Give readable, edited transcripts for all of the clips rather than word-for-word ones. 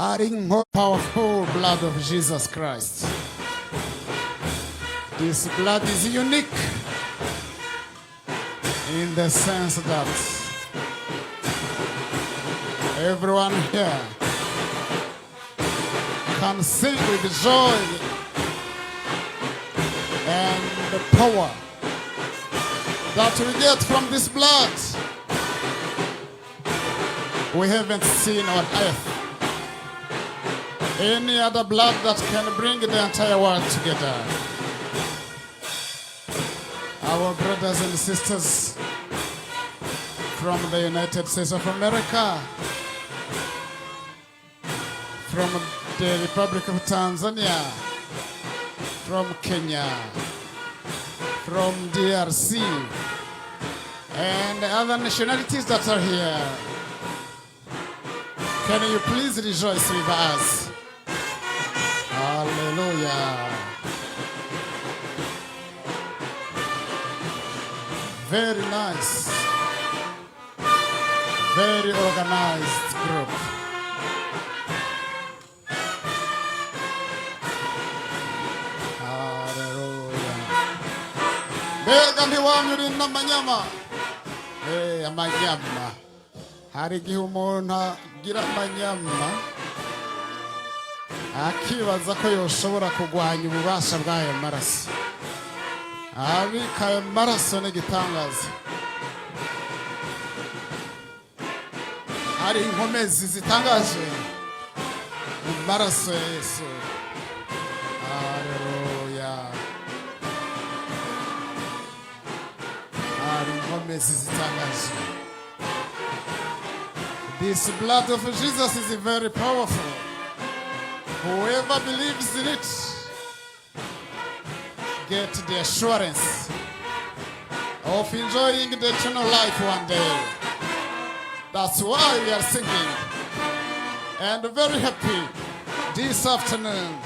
Adding more powerful blood of Jesus Christ. This blood is unique in the sense that everyone here can sing with joy and the power that we get from this blood. We haven't seen on earth any other blood that can bring the entire world together. Our brothers and sisters from the United States of America, from the Republic of Tanzania, from Kenya, from DRC, and other nationalities that are here. Can you please rejoice with us? Hallelujah. Very nice. Very organized group. Hallelujah. Mbega ntiwanyura n'amanyama. Amanyama. Hari igihe umuntu agira amanyama akibaza ko yoshobora kugwanya ububasha bw'ayo maraso. Abika ayo maraso n'igitangaza. Hari inkomezi zitangaje mu maraso ya Yesu. Haleluya. Hari inkomezi zitangaje. This blood of Jesus is very powerful. Whoever believes in it get the assurance of enjoying the eternal life one day. That's why we are singing and very happy this afternoon.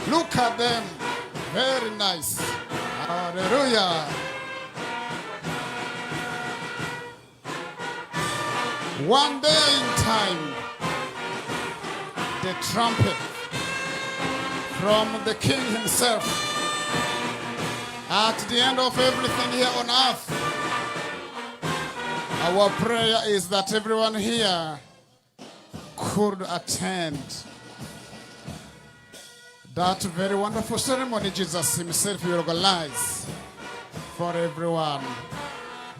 Look at them, very nice. Hallelujah. One day in time, the trumpet from the King himself, at the end of everything here on earth, our prayer is that everyone here could attend that very wonderful ceremony Jesus himself will organize for everyone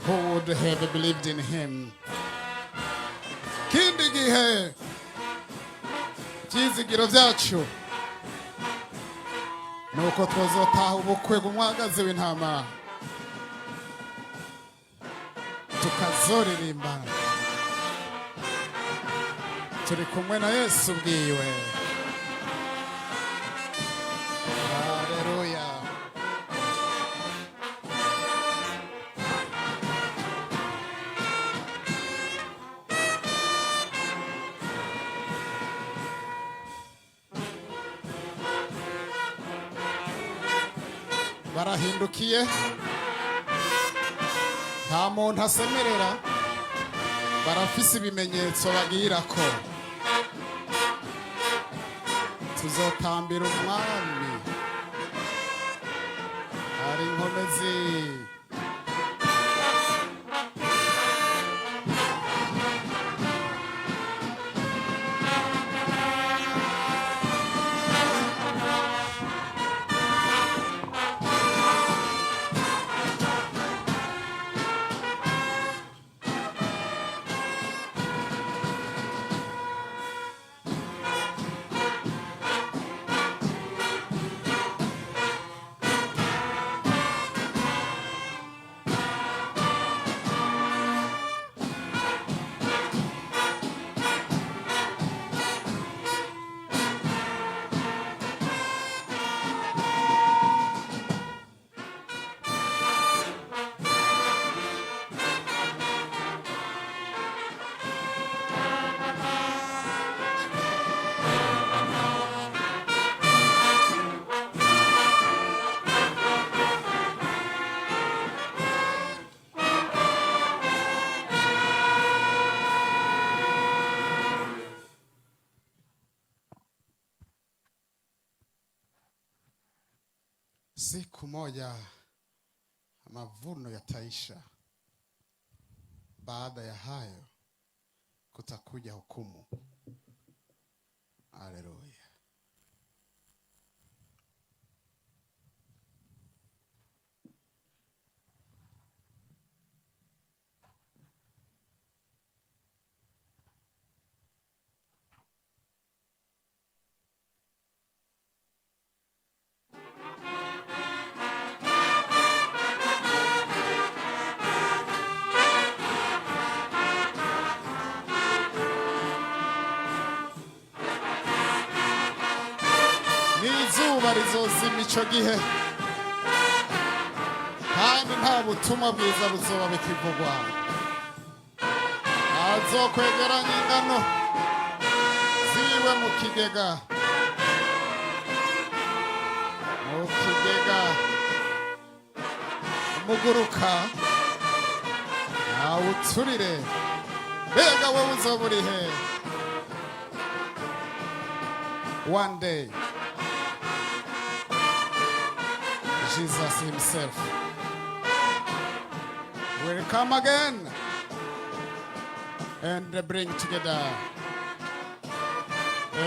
who would have believed in him. Kindi gihe byizigiro byacu nuko twazotaha ubukwe bw'umwagazi w'intama tukazoririmba turi kumwe na Yesu ubwiwe. Haleluya. Barahindukiye nta muntu asemerera, barafise ibimenyetso bagira ko tuzotambira umwami. Hari inkomezi. Siku moja mavuno yataisha. Baada ya hayo kutakuja hukumu. Haleluya. Nizuba rizozima ico gihe kandi nta butumwa bwiza buzoba bikivugwa. Azokwegeranya ingano ziwe mu kigega umuguruka awuturire. Mbega wowe uzoba uri he? One day Jesus himself will come again and bring together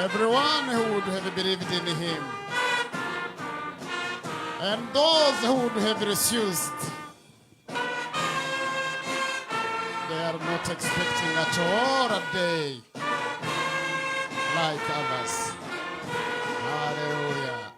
everyone who would have believed in him and those who would have refused. They are not expecting at all a day like others. Hallelujah.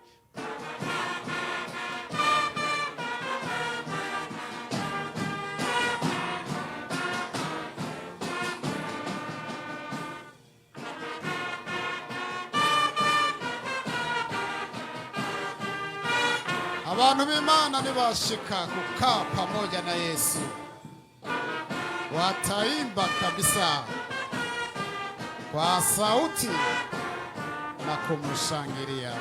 Abantu b'Imana nibashika kukaa pamoja na Yesu, wataimba kabisa kwa sauti na kumshangilia.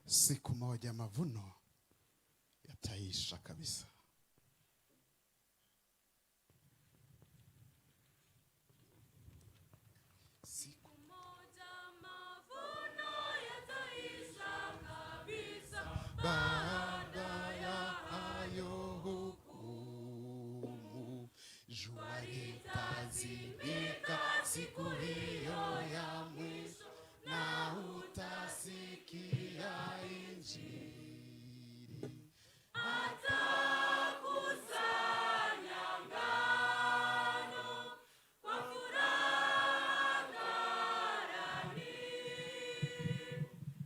Siku moja mavuno yataisha kabisa. Siku moja mavuno yataisha kabisa. Baada ya hayo hukumu, jua litazimika siku hiyo ya mwisho, na utasikia Injili. Atakusanya ngano kwa furaha ghalani,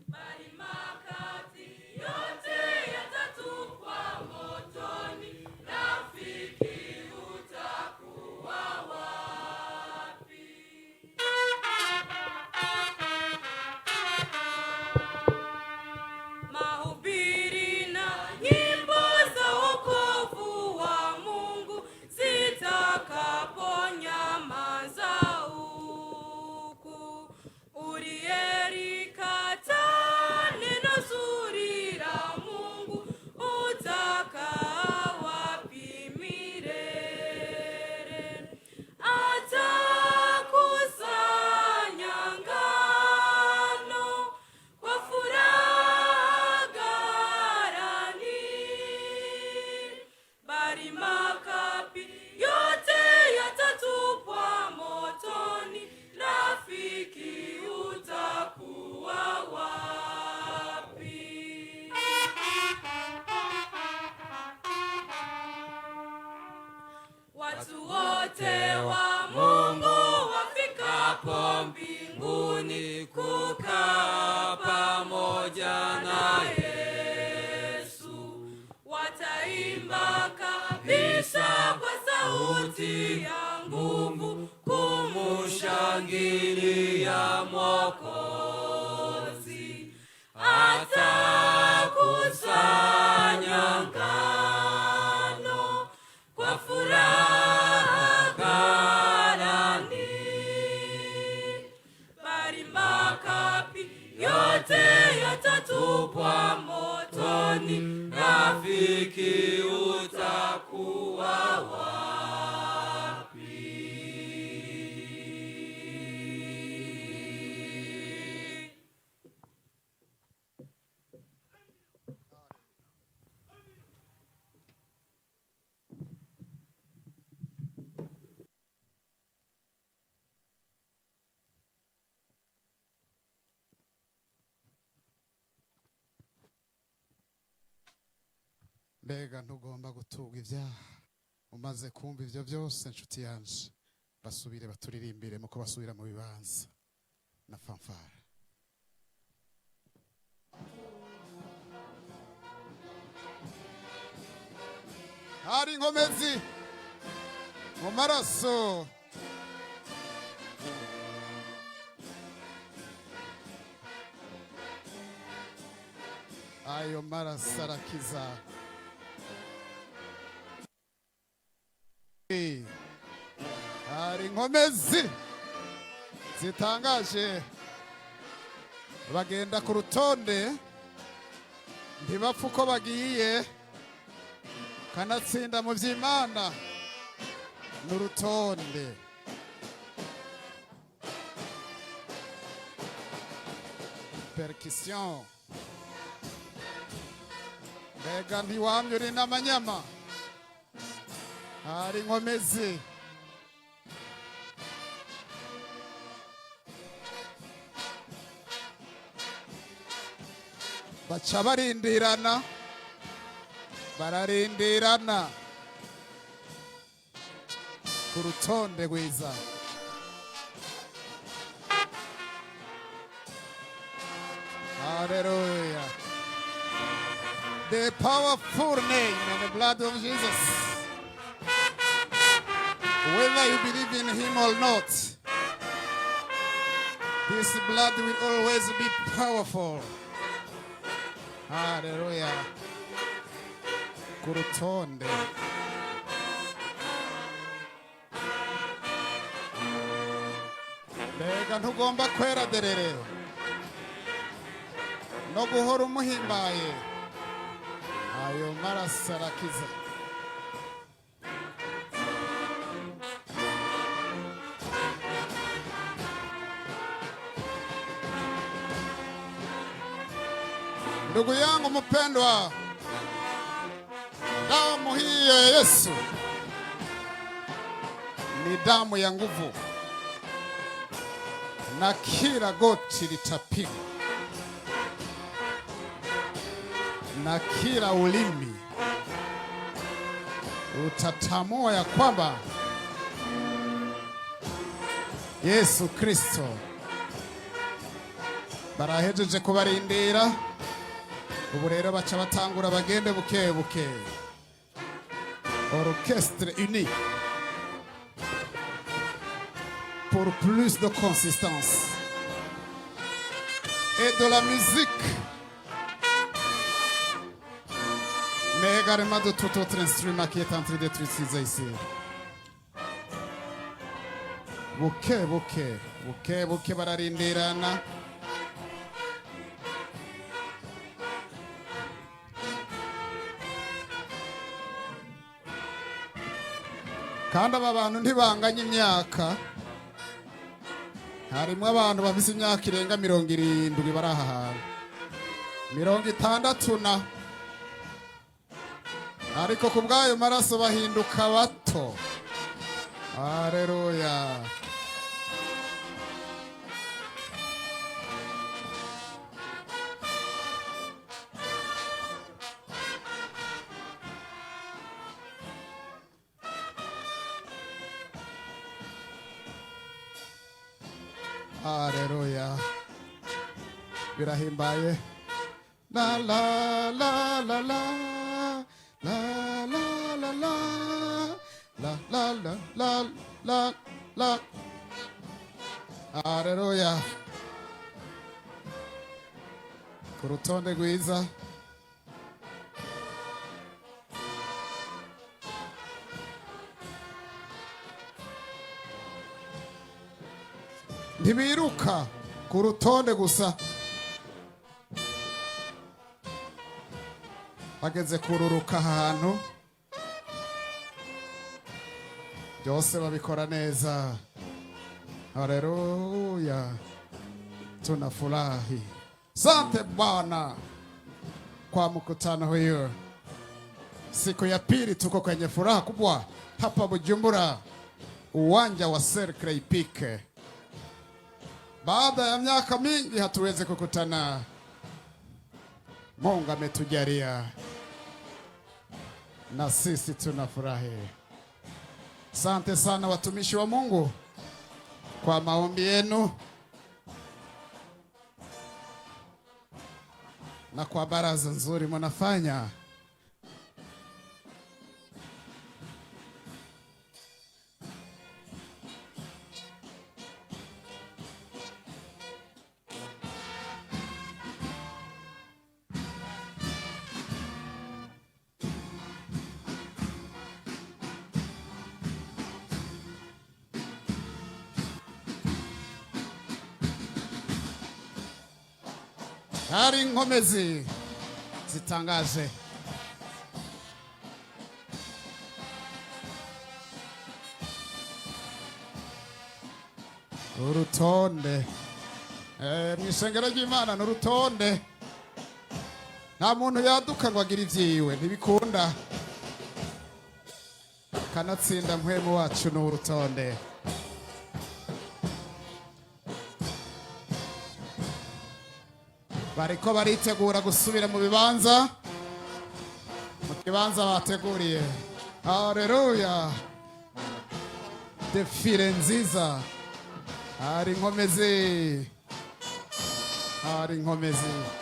bali makapi yote yatatupwa motoni. Rafiki, utakuwa wapi? Mahubiri na nyimbo za wokovu wa Mungu zitakaponyamaza huku, uliyelikataa neno zuri la Mungu, utakaa wapi milele? Atakusanya ngano kwa furaha ghalani, bali makapi yote yatatupwa motoni. Rafiki, utakuwa wapi? Watu wote wa Mungu wafikapo mbinguni kukaa pamoja na Yesu, wataimba kabisa kwa sauti ya nguvu kumushangilia Mwokozi. Atakusanya ngano rafiki utakuwa wapi? Mbega ntugomba gutuga ibyaha umaze kumva ibyo byose nshuti yanje, basubire baturirimbire muko basubira mu bibanza na fanfare. Hari inkomezi mu maraso, ayo maraso arakiza. Hari inkomezi zitangaje, bagenda ku rutonde ntibapfa uko bagiye, kanatsinda mu by'Imana n'urutonde. Percussion, mbega ntiwamye uri n'amanyama. Hari inkomezi baca barindirana, bararindirana ku rutonde rwiza. Hallelujah. The powerful name and the blood of Jesus. Whether you believe in him or not, this blood will always be powerful. Hallelujah. Ku rutonde. Mbega ntugomba kwera derere no guhora umuhimbaye, ayo maraso arakiza. Ndugu yangu mpendwa, damu hii ya Yesu ni damu ya nguvu, na kila goti litapigwa na kila ulimi utatamua ya kwamba Yesu Kristo. Barahejeje kubarindira, ubu rero baca batangura bagende buke buke. Orchestre uni pour plus de consistance et de la musique, mais également de tout autre instrument qui est en train d'être utilisé ici. Buke buke buke buke bararindirana. Kandi aba bantu ntibanganye imyaka, harimo abantu bafite imyaka irenga 70 bari aha hantu, 60 ariko ku bw'ayo maraso bahinduka bato. Haleluya. Haleluya. Birahimbaye. La la la la la la la la la la la la la la la. Haleluya. Ku rutonde rwiza. Ntibiruka ku rutonde gusa, bageze kururuka ahantu byose babikora neza. Haleluya, tunafurahi. Asante Bwana kwa mkutano huyo. Siku ya pili tuko kwenye furaha kubwa hapa Bujumbura, uwanja wa Cercle Ipike. Baada ya miaka mingi hatuwezi kukutana. Mungu ametujalia na sisi tunafurahi. Asante sana watumishi wa Mungu kwa maombi yenu na kwa baraza nzuri mnafanya. Hari inkomezi zitangaje. Urutonde mw'ishengero ry'Imana n'urutonde. Nta muntu yaduka ngo agire ivyiwe, ntibikunda. Kanatsinda mpwemu wacu n'urutonde. Bariko baritegura gusubira mu bibanza, mu kibanza bateguriye. Haleluya, defile nziza. Hari inkomezi, hari inkomezi.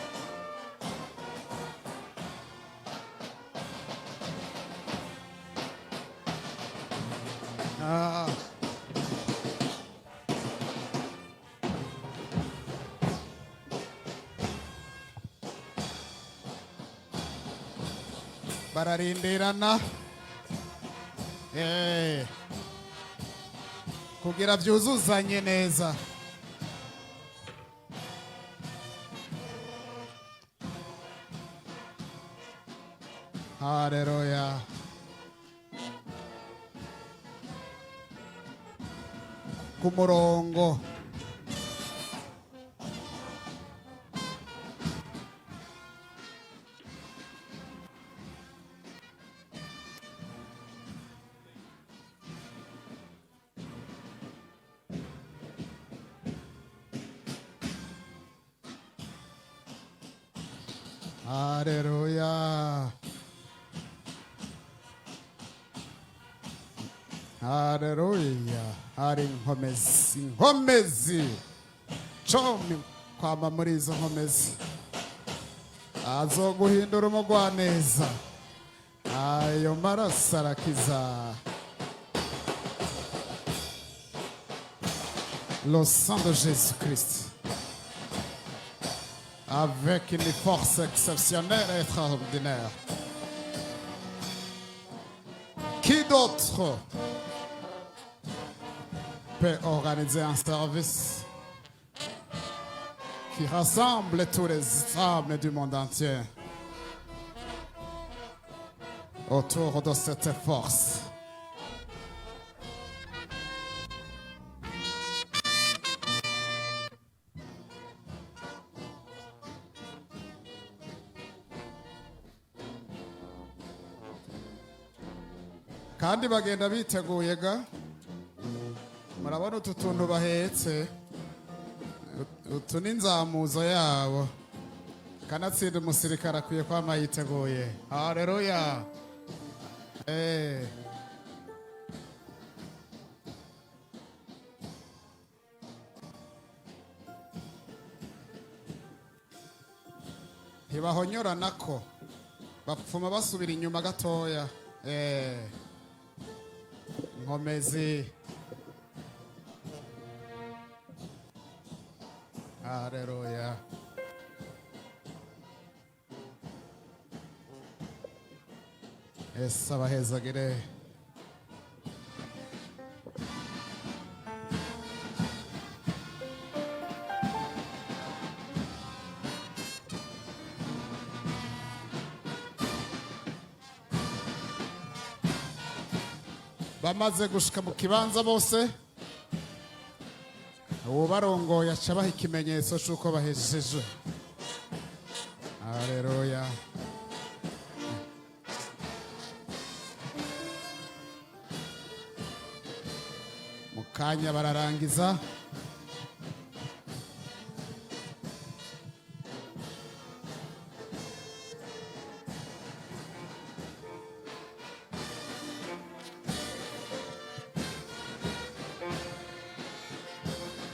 Bararindirana kugira vyuzuzanye neza. Haleluya. Ku murongo. Haleluya. Haleluya. Hari inkomezi, inkomezi. Comi kwama muri izo nkomezi. Azoguhindura umugwaneza. Ayo maraso arakiza. Le sang de Jésus-Christ. Avec une force exceptionnelle et extraordinaire. Qui d'autre peut organiser un service qui rassemble tous les âmes du monde entier autour de cette force? Kandi bagenda biteguye ga. Murabona utu tuntu bahetse, utu n'inzamuzo yabo. Kanatsinda umusirikare akwiye kwama yiteguye. Haleluya. Ntibahonyoranako, bapfuma basubira inyuma gatoya. Inkomezi. Haleluya. Yesu abahezagire. bamaze gushika mu kibanza bose uwo barongoye acabaha ikimenyetso cy'uko bahejeje. Haleluya. Mu kanya bararangiza.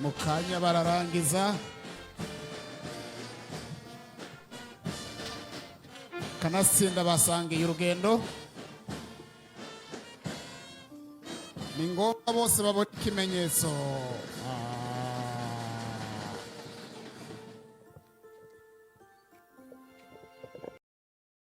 Mu kanya bararangiza. Kanatsinda basangiye urugendo. Ni ngombwa bose babona ikimenyetso.